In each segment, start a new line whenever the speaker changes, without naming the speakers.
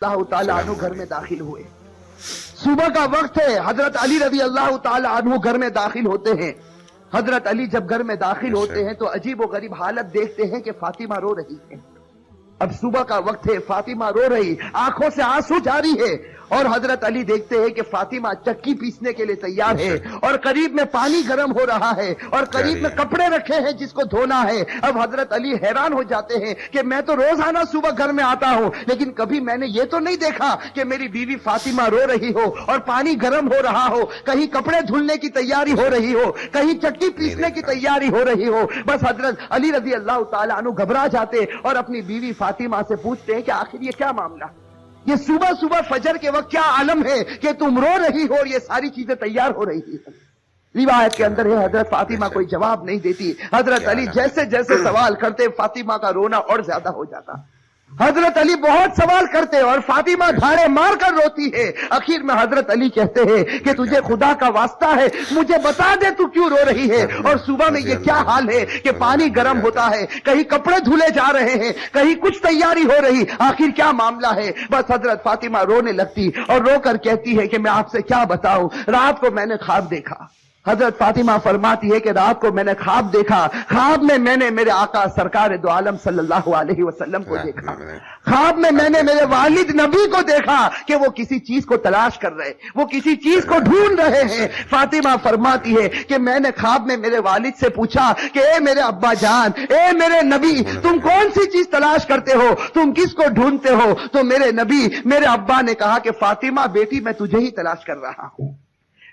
اللہ تعالیٰ عنہ گھر میں داخل ہوئے. صبح کا وقت ہے. حضرت علی رضی اللہ تعالیٰ عنہ گھر میں داخل ہوتے ہیں. حضرت علی جب گھر میں داخل ہوتے ہیں تو عجیب و غریب حالت دیکھتے ہیں کہ فاطمہ رو رہی ہے. اب صبح کا وقت ہے, فاطمہ رو رہی, آنکھوں سے آنسو جاری ہے, اور حضرت علی دیکھتے ہیں کہ فاطمہ چکی پیسنے کے لیے تیار ہے, اور قریب میں پانی گرم ہو رہا ہے, اور قریب میں کپڑے رکھے ہیں جس کو دھونا ہے. اب حضرت علی حیران ہو جاتے ہیں کہ میں تو روزانہ صبح گھر میں آتا ہوں, لیکن کبھی میں نے یہ تو نہیں دیکھا کہ میری بیوی فاطمہ رو رہی ہو اور پانی گرم ہو رہا ہو, کہیں کپڑے دھلنے کی تیاری ہو رہی ہو, کہیں چکی پیسنے کی تیاری ہو رہی ہو. بس حضرت علی رضی اللہ تعالیٰ عنہ گھبرا جاتے اور اپنی بیوی فاطمہ سے پوچھتے ہیں کہ آخر یہ کیا معاملہ, یہ صبح صبح فجر کے وقت کیا عالم ہے کہ تم رو رہی ہو اور یہ ساری چیزیں تیار ہو رہی ہیں. روایت کے اندر ہے حضرت فاطمہ کوئی جواب نہیں دیتی. حضرت علی جیسے جیسے سوال کرتے فاطمہ کا رونا اور زیادہ ہو جاتا. حضرت علی بہت سوال کرتے اور فاطمہ دھاڑے مار کر روتی ہے. آخر میں حضرت علی کہتے ہیں کہ تجھے خدا کا واسطہ ہے, مجھے بتا دے تو کیوں رو رہی ہے, اور صبح میں یہ کیا حال ہے کہ پانی گرم ہوتا ہے, کہیں کپڑے دھلے جا رہے ہیں, کہیں کچھ تیاری ہو رہی, آخر کیا معاملہ ہے. بس حضرت فاطمہ رونے لگتی اور رو کر کہتی ہے کہ میں آپ سے کیا بتاؤں, رات کو میں نے خواب دیکھا. حضرت فاطمہ فرماتی ہے کہ رات کو میں نے خواب دیکھا, خواب میں میں نے میرے آقا سرکار دو عالم صلی اللہ علیہ وسلم کو دیکھا, خواب میں میں نے میرے والد نبی کو دیکھا کہ وہ کسی چیز کو تلاش کر رہے, وہ کسی چیز کو ڈھونڈ رہے ہیں. فاطمہ فرماتی ہے کہ میں نے خواب میں میرے والد سے پوچھا کہ اے میرے ابا جان, اے میرے نبی, تم کون سی چیز تلاش کرتے ہو, تم کس کو ڈھونڈتے ہو؟ تو میرے نبی, میرے ابا نے کہا کہ فاطمہ بیٹی میں تجھے ہی تلاش کر رہا ہوں,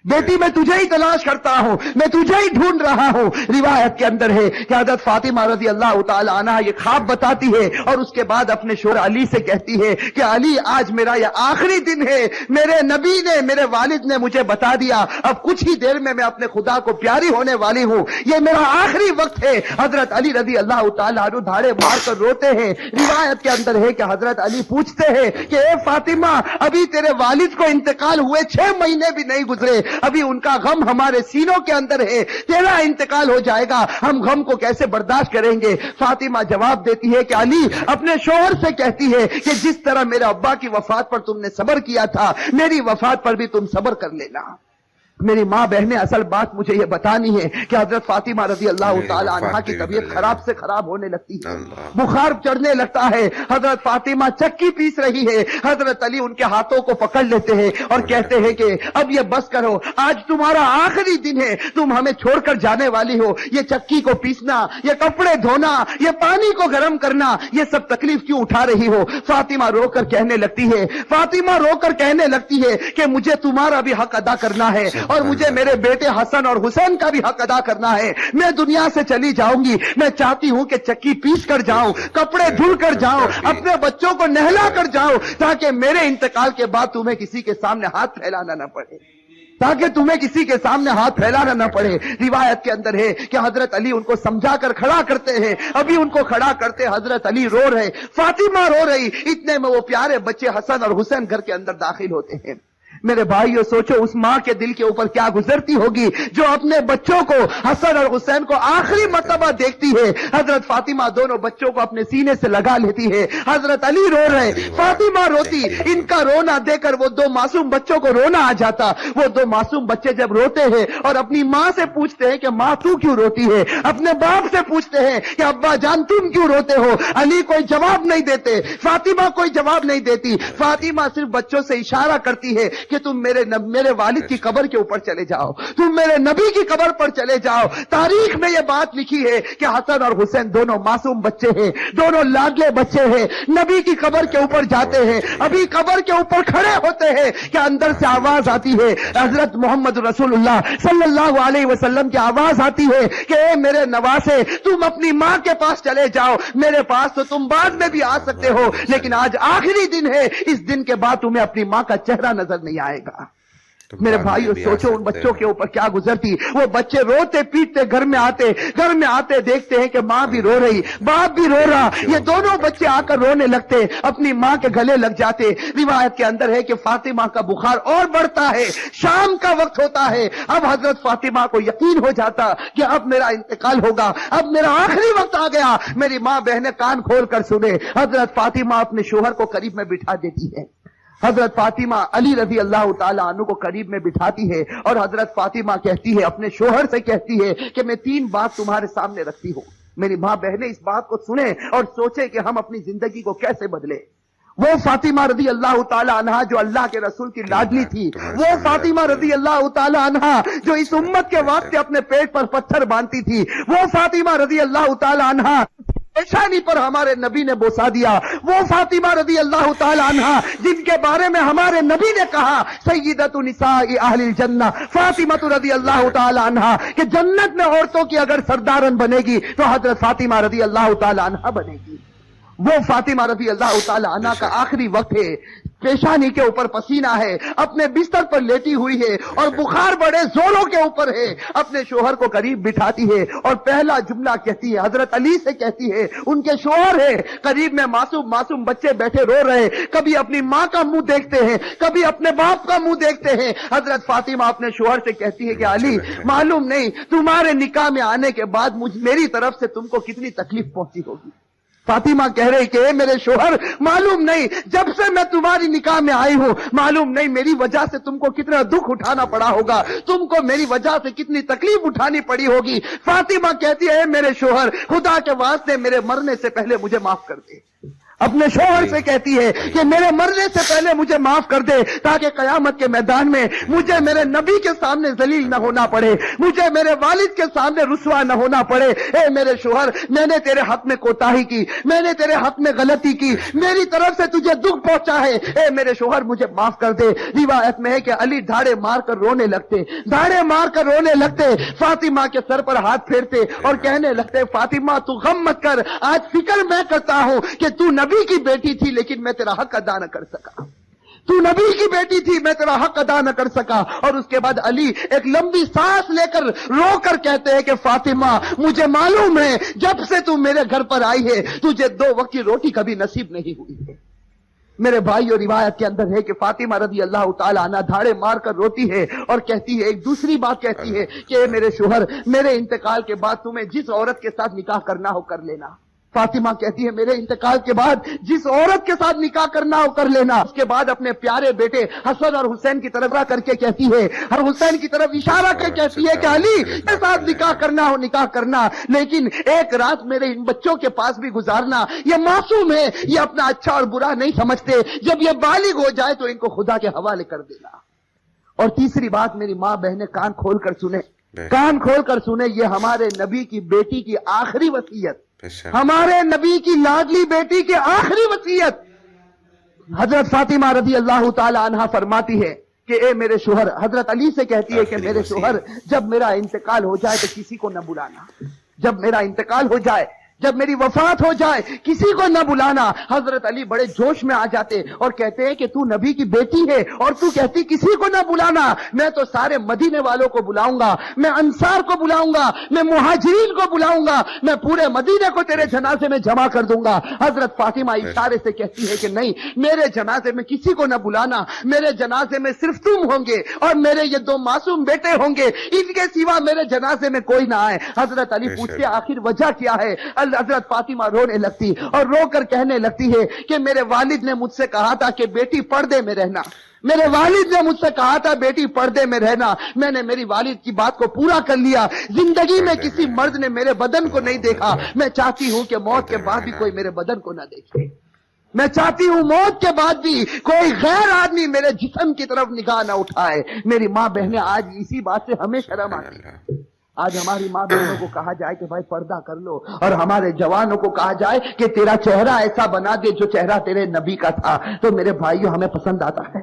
بیٹی میں تجھے ہی تلاش کرتا ہوں, میں تجھے ہی ڈھونڈ رہا ہوں. روایت کے اندر ہے کہ حضرت فاطمہ رضی اللہ تعالی عنہ یہ خواب بتاتی ہے اور اس کے بعد اپنے شوہر علی سے کہتی ہے کہ علی آج میرا یہ آخری دن ہے, میرے نبی نے, میرے والد نے مجھے بتا دیا, اب کچھ ہی دیر میں اپنے خدا کو پیاری ہونے والی ہوں, یہ میرا آخری وقت ہے. حضرت علی رضی اللہ تعالی عنہ دھاڑے مار کر روتے ہیں. روایت کے اندر ہے کہ حضرت علی پوچھتے ہیں کہ اے فاطمہ, ابھی تیرے والد کو انتقال ہوئے 6 مہینے بھی نہیں گزرے, ابھی ان کا غم ہمارے سینوں کے اندر ہے, تیرا انتقال ہو جائے گا, ہم غم کو کیسے برداشت کریں گے؟ فاطمہ جواب دیتی ہے کہ علی اپنے شوہر سے کہتی ہے کہ جس طرح میرے ابا کی وفات پر تم نے صبر کیا تھا, میری وفات پر بھی تم صبر کر لینا. میری ماں بہنیں, اصل بات مجھے یہ بتانی ہے کہ حضرت فاطمہ رضی اللہ تعالی عنہا کی طبیعت خراب سے خراب ہونے لگتی ہے, بخار چڑھنے لگتا ہے. حضرت فاطمہ چکی پیس رہی ہے, حضرت علی ان کے ہاتھوں کو پکڑ لیتے ہیں اور کہتے ہیں کہ اب یہ بس کرو, آج تمہارا آخری دن ہے, تم ہمیں چھوڑ کر جانے والی ہو, یہ چکی کو پیسنا, یہ کپڑے دھونا, یہ پانی کو گرم کرنا, یہ سب تکلیف کیوں اٹھا رہی ہو؟ فاطمہ رو کر کہنے لگتی ہے, فاطمہ رو کر کہنے لگتی ہے کہ مجھے تمہارا بھی حق ادا کرنا ہے اور مجھے میرے بیٹے حسن اور حسین کا بھی حق ادا کرنا ہے. میں دنیا سے چلی جاؤں گی, میں چاہتی ہوں کہ چکی پیس کر جاؤں, کپڑے دھل کر جاؤں, اپنے بچوں کو نہلا کر جاؤں, تاکہ میرے انتقال کے بعد تمہیں کسی کے سامنے ہاتھ پھیلانا نہ پڑے, تاکہ تمہیں کسی کے سامنے ہاتھ پھیلانا نہ پڑے. روایت کے اندر ہے کہ حضرت علی ان کو سمجھا کر کھڑا کرتے ہیں, ابھی ان کو کھڑا کرتے حضرت علی رو رہے, فاطمہ رو رہی, اتنے میں وہ پیارے بچے حسن اور حسین گھر کے اندر داخل ہوتے ہیں. میرے بھائیو سوچو اس ماں کے دل کے اوپر کیا گزرتی ہوگی جو اپنے بچوں کو, حسن اور حسین کو آخری مرتبہ دیکھتی ہے. حضرت فاطمہ دونوں بچوں کو اپنے سینے سے لگا لیتی ہے, حضرت علی رو رہے, فاطمہ روتی. ان کا رونا دے کر وہ 2 معصوم بچوں کو رونا آ جاتا. وہ 2 معصوم بچے جب روتے ہیں اور اپنی ماں سے پوچھتے ہیں کہ ماں تو کیوں روتی ہے, اپنے باپ سے پوچھتے ہیں کہ ابا جان تم کیوں روتے ہو, علی کوئی جواب نہیں دیتے, فاطمہ کوئی جواب نہیں دیتی. فاطمہ صرف بچوں سے اشارہ کرتی ہے کہ تم میرے والد کی قبر کے اوپر چلے جاؤ, تم میرے نبی کی قبر پر چلے جاؤ. تاریخ میں یہ بات لکھی ہے کہ حسن اور حسین دونوں معصوم بچے ہیں, دونوں لاڈلے بچے ہیں, نبی کی قبر کے اوپر جاتے ہیں, ابھی قبر کے اوپر کھڑے ہوتے ہیں کہ اندر سے آواز آتی ہے, حضرت محمد رسول اللہ صلی اللہ علیہ وسلم کی آواز آتی ہے کہ اے میرے نواسے, تم اپنی ماں کے پاس چلے جاؤ, میرے پاس تو تم بعد میں بھی آ سکتے ہو, لیکن آج آخری دن ہے, اس دن کے بعد تمہیں اپنی ماں کا چہرہ نظر نہیں آئے گا. میرے بھائیو سوچو ان بچوں کے اوپر کیا گزرتی. وہ بچے روتے پیٹتے گھر میں آتے دیکھتے ہیں کہ ماں بھی رو رہی, باپ بھی رو رہا, یہ دونوں بچے آ کر رونے لگتے, اپنی ماں کے گلے لگ جاتے. روایت کے اندر ہے کہ فاطمہ کا بخار اور بڑھتا ہے, شام کا وقت ہوتا ہے, اب حضرت فاطمہ کو یقین ہو جاتا کہ اب میرا انتقال ہوگا, اب میرا آخری وقت آ گیا. میری ماں بہنیں کان کھول کر سنے, حضرت فاطمہ اپنے شوہر کو قریب میں بٹھا دیتی ہے, حضرت فاطمہ علی رضی اللہ تعالیٰ عنہ کو قریب میں بٹھاتی ہے اور حضرت فاطمہ کہتی ہے، اپنے شوہر سے کہتی ہے کہ میں 3 بات تمہارے سامنے رکھتی ہوں، میری ماں بہنیں اس بات کو سنیں اور سوچیں کہ ہم اپنی زندگی کو کیسے بدلیں۔ وہ فاطمہ رضی اللہ تعالی عنہا جو اللہ کے رسول کی لاڈلی تھی، وہ فاطمہ رضی اللہ تعالی عنہا جو اس امت کے واسطے اپنے پیٹ پر پتھر باندھتی تھی، وہ فاطمہ رضی اللہ تعالی عنہا پیشانی پر ہمارے نبی نے بوسا دیا، وہ فاطمہ رضی اللہ تعالی عنہا جن کے بارے میں ہمارے نبی نے کہا سیدۃ نساء اہل الجنہ فاطمہ رضی اللہ تعالی عنہا کہ جنت میں عورتوں کی اگر سردارن بنے گی تو حضرت فاطمہ رضی اللہ تعالی عنہا بنے گی۔ وہ فاطمہ رضی اللہ تعالی عنہا کا آخری وقت ہے، پیشانی کے اوپر پسینہ ہے، اپنے بستر پر لیٹی ہوئی ہے اور بخار بڑے زوروں کے اوپر ہے، اپنے شوہر کو قریب بٹھاتی ہے اور پہلا جملہ کہتی ہے، حضرت علی سے کہتی ہے، ان کے شوہر ہے قریب میں، معصوم بچے بیٹھے رو رہے، کبھی اپنی ماں کا منہ دیکھتے ہیں، کبھی اپنے باپ کا منہ دیکھتے ہیں۔ حضرت فاطمہ اپنے شوہر سے کہتی ہے کہ علی معلوم نہیں تمہارے نکاح میں آنے کے بعد میری طرف سے تم کو کتنی تکلیف پہنچی ہوگی۔ فاطمہ کہہ رہی کہ اے میرے شوہر معلوم نہیں جب سے میں تمہاری نکاح میں آئی ہوں معلوم نہیں میری وجہ سے تم کو کتنا دکھ اٹھانا پڑا ہوگا، تم کو میری وجہ سے کتنی تکلیف اٹھانی پڑی ہوگی۔ فاطمہ کہتی ہے اے میرے شوہر خدا کے واسطے میرے مرنے سے پہلے مجھے معاف کر دے، اپنے شوہر سے کہتی ہے کہ میرے مرنے سے پہلے مجھے معاف کر دے تاکہ قیامت کے میدان میں مجھے میرے نبی کے سامنے ذلیل نہ ہونا پڑے، مجھے میرے والد کے سامنے رسوا نہ ہونا پڑے۔ اے میرے شوہر میں نے تیرے حق میں کوتاہی کی، میں نے تیرے حق میں غلطی کی، میری طرف سے تجھے دکھ پہنچا ہے، اے میرے شوہر مجھے معاف کر دے۔ روایت میں ہے کہ علی دھاڑے مار کر رونے لگتے، فاطمہ کے سر پر ہاتھ پھیرتے اور کہنے لگتے فاطمہ تو غم مت کر، آج فکر میں کرتا ہوں کہ تو نبی کی بیٹی تھی لیکن میں تیرا حق ادا نہ کر سکا، تو نبی کی بیٹی تھی میں تیرا حق ادا نہ کر سکا۔ اور اس کے بعد علی ایک لمبی سانس لے کر رو کر کہتے ہیں کہ فاطمہ مجھے معلوم ہے جب سے تو میرے گھر پر آئی ہے تجھے 2 وقت کی روٹی کبھی نصیب نہیں ہوئی ہے۔ میرے بھائیو روایت کے اندر ہے کہ فاطمہ رضی اللہ تعالی عنہا دھاڑے مار کر روتی ہے اور کہتی ہے، ایک دوسری بات کہتی ہے کہ اے میرے شوہر میرے انتقال کے بعد تمہیں جس عورت کے ساتھ نکاح کرنا ہو کر لینا۔ فاطمہ کہتی ہے میرے انتقال کے بعد جس عورت کے ساتھ نکاح کرنا ہو کر لینا۔ اس کے بعد اپنے پیارے بیٹے حسن اور حسین کی طرف کر کے کہتی ہے اور حسین کی طرف اشارہ کر کہتی ہے کہ علی کے ساتھ نکاح کرنا ہو نکاح کرنا، لیکن ایک رات میرے ان بچوں کے پاس بھی گزارنا، یہ معصوم ہے، یہ اپنا اچھا اور برا نہیں سمجھتے، جب یہ بالغ ہو جائے تو ان کو خدا کے حوالے کر دینا۔ اور تیسری بات میری ماں بہنیں کان کھول کر سنیں، یہ ہمارے نبی کی بیٹی کی آخری وصیت، ہمارے نبی کی لاڈلی بیٹی کی آخری وصیت۔ حضرت فاطمہ رضی اللہ تعالی عنہا فرماتی ہے کہ اے میرے شوہر، حضرت علی سے کہتی ہے کہ میرے شوہر جب میرا انتقال ہو جائے تو کسی کو نہ بلانا، جب میرا انتقال ہو جائے، جب میری وفات ہو جائے کسی کو نہ بلانا۔ حضرت علی بڑے جوش میں آ جاتے اور کہتے ہیں کہ تو نبی کی بیٹی ہے اور تو کہتی کسی کو نہ بلانا، میں تو سارے مدینے والوں کو بلاؤں گا، میں انصار کو بلاؤں گا، میں مہاجرین کو بلاؤں گا، میں پورے مدینے کو تیرے جنازے میں جمع کر دوں گا۔ حضرت فاطمہ اشارے سے کہتی ہے کہ نہیں، میرے جنازے میں کسی کو نہ بلانا، میرے جنازے میں صرف تم ہوں گے اور میرے یہ 2 معصوم بیٹے ہوں گے، ان کے سوا میرے جنازے میں کوئی نہ آئے۔ حضرت علی پوچھتے آخر وجہ کیا ہے؟ حضرت فاطمہ رونے لگتی اور رو کر کہنے لگتی ہے کہ میرے والد نے مجھ سے کہا تھا کہ بیٹی پردے میں رہنا، میرے والد نے مجھ سے کہا تھا بیٹی پردے میں رہنا، میں نے میری والد کی بات کو پورا کر لیا، زندگی میں کسی مرد نے میرے بدن کو نہیں دیکھا، میں چاہتی ہوں کہ موت کے بعد بھی کوئی میرے بدن کو نہ دیکھے، میں چاہتی ہوں موت کے بعد بھی کوئی غیر آدمی میرے جسم کی طرف نگاہ نہ اٹھائے۔ میری ماں بہنیں آج اسی بات سے ہمیں شرم آتی ہے۔ آج ہماری ماں بہنوں کو کہا جائے کہ بھائی پردہ کر لو، اور ہمارے جوانوں کو کہا جائے کہ تیرا چہرہ ایسا بنا دے جو چہرہ تیرے نبی کا تھا، تو میرے بھائیوں ہمیں پسند آتا ہے؟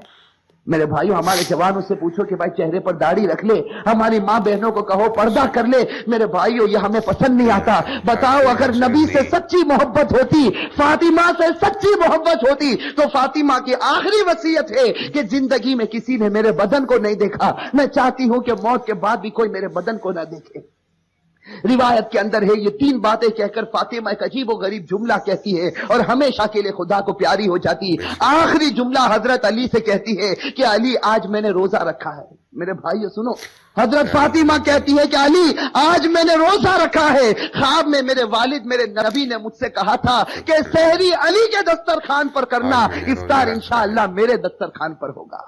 میرے بھائیوں ہمارے جوانوں سے پوچھو کہ بھائی چہرے پر داڑھی رکھ لے، ہماری ماں بہنوں کو کہو پردہ کر لے، میرے بھائیوں یہ ہمیں پسند نہیں آتا۔ بتاؤ اگر نبی سے سچی محبت ہوتی، فاطمہ سے سچی محبت ہوتی، تو فاطمہ کی آخری وصیت ہے کہ زندگی میں کسی نے میرے بدن کو نہیں دیکھا، میں چاہتی ہوں کہ موت کے بعد بھی کوئی میرے بدن کو نہ دیکھے۔ روایت کے اندر ہے یہ 3 باتیں کہہ کر فاطمہ ایک عجیب و غریب جملہ کہتی ہے اور ہمیشہ کے لیے خدا کو پیاری ہو جاتی ہے۔ آخری جملہ حضرت علی سے کہتی ہے کہ علی آج میں نے روزہ رکھا ہے، میرے بھائیو سنو، حضرت فاطمہ کہتی ہے کہ علی آج میں نے روزہ رکھا ہے، خواب میں میرے والد میرے نبی نے مجھ سے کہا تھا کہ سحری علی کے دسترخوان پر کرنا، افطار انشاءاللہ میرے دسترخوان پر ہوگا۔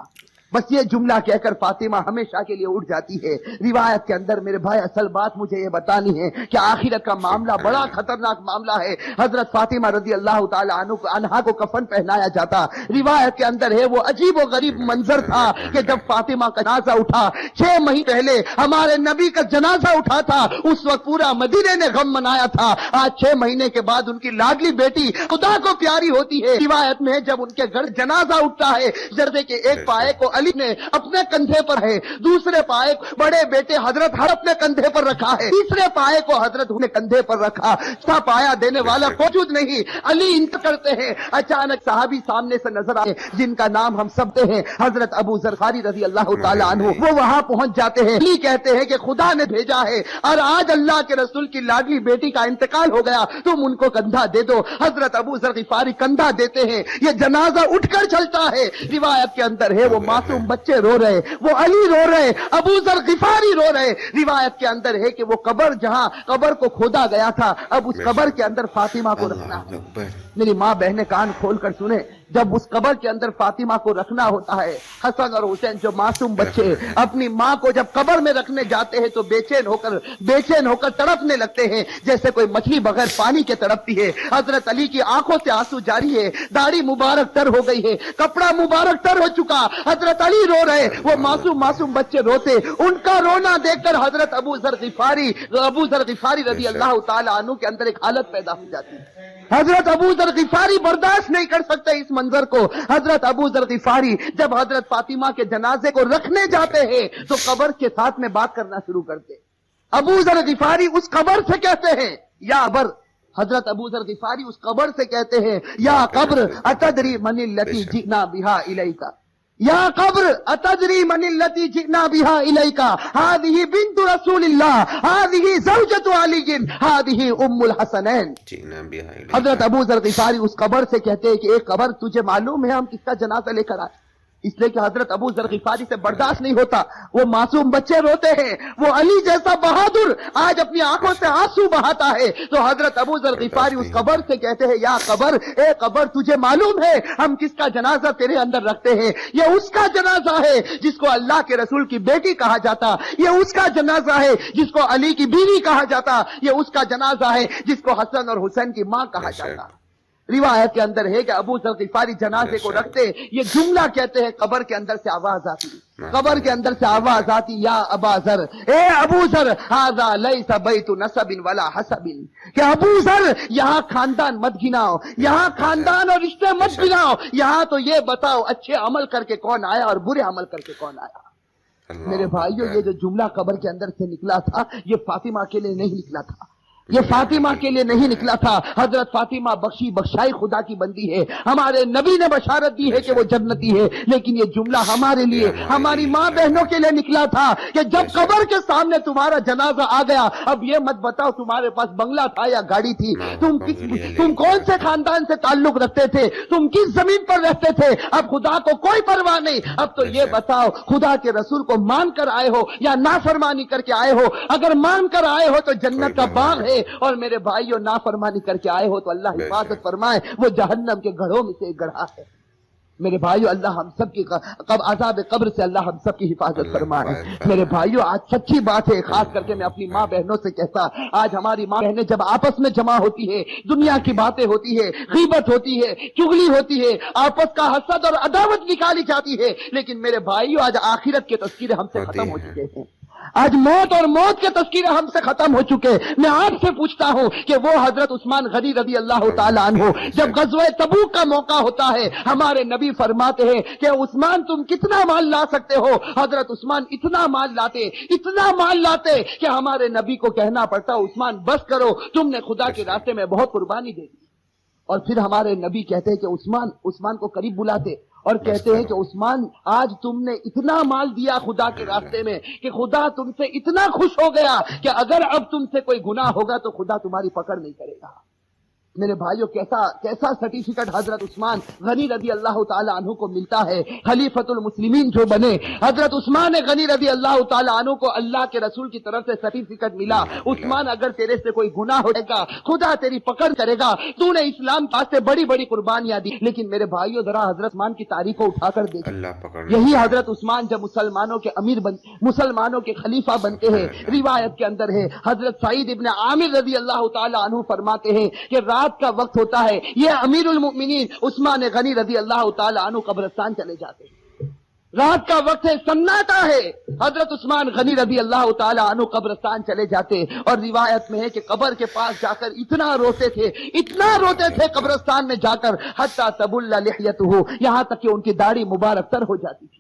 بس یہ جملہ کہہ کر فاطمہ ہمیشہ کے لیے اٹھ جاتی ہے۔ روایت کے اندر میرے بھائی اصل بات مجھے یہ بتانی ہے کہ آخرت کا معاملہ بڑا خطرناک معاملہ ہے۔ حضرت فاطمہ رضی اللہ تعالی عنہا کو کفن پہنایا جاتا، روایت کے اندر ہے وہ عجیب و غریب منظر تھا کہ جب فاطمہ کا جنازہ اٹھا، 6 مہینے پہلے ہمارے نبی کا جنازہ اٹھا تھا، اس وقت پورا مدینے نے غم منایا تھا۔ آج 6 مہینے کے بعد ان کی لاڈلی بیٹی خدا کو پیاری ہوتی ہے۔ روایت میں جب ان کے گھر جنازہ اٹھتا ہے، جردے کے ایک پائے کو علی نے اپنے کندھے پر ہے، دوسرے پائے بڑے بیٹے حضرت ہر اپنے کندھے پر رکھا ہے، تیسرے پائے کو حضرت نے کندھے پر رکھا، چوتھا پایا دینے والا موجود نہیں، علی انتظار کرتے ہیں۔ اچانک صحابی سامنے سے نظر آئے جن کا نام ہم سب ہیں، حضرت ابو ذر غفاری رضی اللہ تعالی عنہ، وہ وہاں پہنچ جاتے ہیں۔ علی کہتے ہیں کہ خدا نے بھیجا ہے اور آج اللہ کے رسول کی لاڈلی بیٹی کا انتقال ہو گیا، تم ان کو کندھا دے دو۔ حضرت ابو ذر غفاری کندھا دیتے ہیں، یہ جنازہ اٹھ کر چلتا ہے۔ روایت کے اندر ہے وہ معصوم بچے رو رہے، وہ علی رو رہے، ابو ذر غفاری رو رہے۔ روایت کے اندر ہے کہ وہ قبر جہاں قبر کو کھودا گیا تھا، اب اس قبر کے اندر فاطمہ کو رکھنا ہے۔ میری ماں بہنیں کان کھول کر سنیں، جب اس قبر کے اندر فاطمہ کو رکھنا ہوتا ہے، حسن اور حسین جو معصوم بچے اپنی ماں کو جب قبر میں رکھنے جاتے ہیں تو بے چین ہو کر تڑپنے لگتے ہیں، جیسے کوئی مچھلی بغیر پانی کے تڑپتی ہے۔ حضرت علی کی آنکھوں سے آنسو جاری ہے، داڑھی مبارک تر ہو گئی ہے، کپڑا مبارک تر ہو چکا، حضرت علی رو رہے، وہ معصوم بچے روتے۔ ان کا رونا دیکھ کر حضرت ابو ذر غفاری رضی اللہ تعالی عنہ کے اندر ایک حالت پیدا ہو جاتی ہے۔ حضرت ابو ذر غفاری برداشت نہیں کر سکتے اس منظر کو۔ حضرت ابو ذر غفاری جب حضرت فاطمہ کے جنازے کو رکھنے جاتے ہیں تو قبر کے ساتھ میں بات کرنا شروع کرتے۔ ابو ذر غفاری اس قبر سے کہتے ہیں یا قبر، حضرت ابو ذر غفاری اس قبر سے کہتے ہیں یا قبر اتدری من التی جئنا بہا الیکا، یا قبر اتدری من التی جئنا بہا الیکا، ہذہ بنت رسول اللہ، ہذہ زوجۃ علی، ہذہ ام الحسنین۔ حضرت ابو ذر غفاری اس قبر سے کہتے ہیں کہ ایک قبر تجھے معلوم ہے ہم کس کا جنازہ لے کر آئے؟ اس لیے کہ حضرت ابو ذر غفاری سے برداشت نہیں ہوتا، وہ معصوم بچے روتے ہیں، وہ علی جیسا بہادر آج اپنی آنکھوں سے آنسو بہاتا ہے، تو حضرت ابو ذر غفاری اس قبر سے کہتے ہیں یا قبر، اے قبر تجھے معلوم ہے ہم کس کا جنازہ تیرے اندر رکھتے ہیں؟ یہ اس کا جنازہ ہے جس کو اللہ کے رسول کی بیٹی کہا جاتا، یہ اس کا جنازہ ہے جس کو علی کی بیوی کہا جاتا، یہ اس کا جنازہ ہے جس کو حسن اور حسین کی ماں کہا جاتا۔ روایت کے اندر ہے کہ ابو ذر غفاری جنازے کو رکھتے، یہ جملہ کہتے ہیں، قبر کے اندر سے آواز آتی، قبر کے اندر سے آواز آتی یا ابا ذر، اے ابو ذر، ھذا لیس بیت نسب ولا حسب، کہ ابو ذر یہاں خاندان مت گناؤ، یہاں خاندان اور رشتے مت گناؤ، یہاں تو یہ بتاؤ اچھے عمل کر کے کون آیا اور برے عمل کر کے کون آیا۔ میرے بھائیو، یہ جو جملہ قبر کے اندر سے نکلا تھا یہ فاطمہ کے لیے نہیں نکلا تھا، یہ فاطمہ کے لیے نہیں نکلا تھا۔ حضرت فاطمہ بخشائی خدا کی بندی ہے، ہمارے نبی نے بشارت دی ہے کہ وہ جنتی ہے، لیکن یہ جملہ ہمارے لیے، ہماری ماں بہنوں کے لیے نکلا تھا کہ جب قبر کے سامنے تمہارا جنازہ آ گیا، اب یہ مت بتاؤ تمہارے پاس بنگلہ تھا یا گاڑی تھی، تم کون سے خاندان سے تعلق رکھتے تھے، تم کس زمین پر رہتے تھے، اب خدا کو کوئی پرواہ نہیں، اب تو یہ بتاؤ خدا کے رسول کو مان کر آئے ہو یا نافرمانی کر کے آئے ہو؟ اگر مان کر آئے ہو تو جنت کا باغ ہے، اور میرے بھائیوں نافرمانی کر کے آئے ہو تو اللہ حفاظت فرمائے، وہ جہنم کے گڑھوں میں سے ایک گڑھا ہے۔ میرے بھائیوں اللہ ہم سب کی عذاب قبر سے اللہ ہم سب کی حفاظت فرمائے۔ میرے بھائیوں آج سچی بات ہے، خاص کر کے میں اپنی ماں بہنوں سے کہتا، آج ہماری ماں بہنیں جب آپس میں جمع ہوتی ہے، دنیا کی باتیں ہوتی ہے، غیبت ہوتی ہے، چغلی ہوتی ہے، آپس کا حسد اور عداوت نکالی جاتی ہے، لیکن میرے بھائیوں آج آخرت کے تذکرے ہم سے ختم ہو چکے ہیں، آج موت کے تذکرے ہم سے ختم ہو چکے۔ میں آپ سے پوچھتا ہوں کہ وہ حضرت عثمان غنی رضی اللہ تعالی عنہ جب غزوہ تبوک کا موقع ہوتا ہے، ہمارے نبی فرماتے ہیں کہ عثمان تم کتنا مال لا سکتے ہو؟ حضرت عثمان اتنا مال لاتے کہ ہمارے نبی کو کہنا پڑتا عثمان بس کرو، تم نے خدا کے راستے میں بہت قربانی دے دی۔ اور پھر ہمارے نبی کہتے ہیں کہ عثمان کو قریب بلاتے اور کہتے ہیں کہ عثمان آج تم نے اتنا مال دیا خدا کے راستے میں کہ خدا تم سے اتنا خوش ہو گیا کہ اگر اب تم سے کوئی گناہ ہوگا تو خدا تمہاری پکڑ نہیں کرے گا۔ میرے بھائیوں کیسا سرٹیفکیٹ حضرت عثمان غنی رضی اللہ تعالی عنہ کو ملتا ہے. خلیفۃ المسلمین جو بنے حضرت عثمان غنی رضی اللہ تعالی عنہ کو اللہ کے رسول کی طرف سے سرٹیفکیٹ ملا. عثمان اگر تیرے سے کوئی گناہ ہو جائے گا خدا تیری پکڑ کرے گا, تو نے اسلام واسطے بڑی بڑی قربانیاں دی. لیکن میرے بھائیوں ذرا حضرت عثمان کی تاریخ کو اٹھا کر دیکھیں. یہی حضرت عثمان جب مسلمانوں کے امیر مسلمانوں کے خلیفہ بنتے ہیں, روایت کے اندر ہے حضرت سعید ابن عامر رضی اللہ تعالی عنہ فرماتے ہیں کہ رات کا وقت ہوتا ہے, یہ امیر المؤمنین عثمان غنی رضی اللہ تعالی عنہ قبرستان چلے جاتے ہیں. رات کا وقت ہے, سناٹا ہے, حضرت عثمان غنی رضی اللہ تعالی عنہ قبرستان چلے جاتے. اور روایت میں ہے کہ قبر کے پاس جا کر اتنا روتے تھے قبرستان میں جا کر, حتی تبل لحیتہ, یہاں تک کہ ان کی داڑھی مبارک تر ہو جاتی تھی.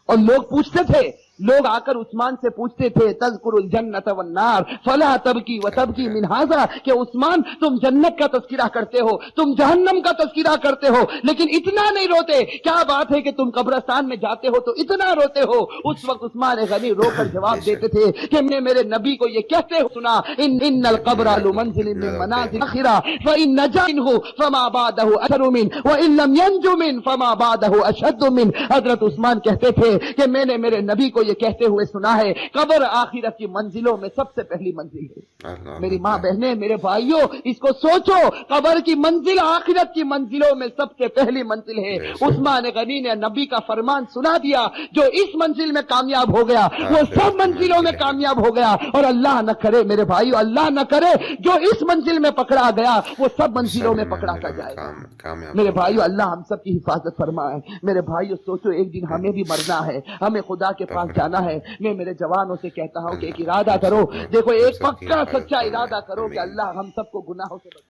اور لوگ پوچھتے تھے, لوگ آ کر عثمان سے پوچھتے تھے, تذکر الجنت والنار فلا تبکی وتبکی من ھذا, کہ عثمان تم جنت کا تذکرہ کرتے ہو, تم جہنم کا تذکرہ کرتے ہو, لیکن اتنا نہیں روتے. کیا بات ہے کہ تم قبرستان میں جاتے ہو تو اتنا روتے ہو؟ اس وقت عثمان غنی رو کر جواب دیتے تھے کہ میں میرے نبی کو یہ کہتے سنا, ان القبر لمنزل من منازل اخرى فان نجا منه فما بعده اشر منه وان لم ينج منه فما بعده اشد منه. حضرت عثمان کہتے تھے کہ میں نے میرے نبی کو یہ کہتے ہوئے سنا ہے, قبر آخرت کی منزلوں میں سب سے پہلی منزل ہے. میری ماں بہنیں, میرے بھائیوں, اس کو سوچو, قبر کی منزل آخرت کی منزلوں میں سب سے پہلی منزل ہے. عثمان غنی نے نبی کا فرمان سنا دیا, جو اس منزل میں کامیاب ہو گیا وہ سب منزلوں میں کامیاب ہو گیا. اور اللہ نہ کرے میرے بھائیوں, اللہ نہ کرے جو اس منزل میں پکڑا گیا وہ سب منزلوں میں پکڑا کر جائے گا. میرے بھائیوں, اللہ ہم سب کی حفاظت فرمائے. میرے بھائیوں سوچو, ایک دن ہمیں بھی مرنا ہے, ہمیں خدا کے پاس جانا ہے. میں میرے جوانوں سے کہتا ہوں کہ ایک ارادہ کرو, دیکھو ایک پکا سچا ارادہ کرو کہ اللہ ہم سب کو گناہوں سے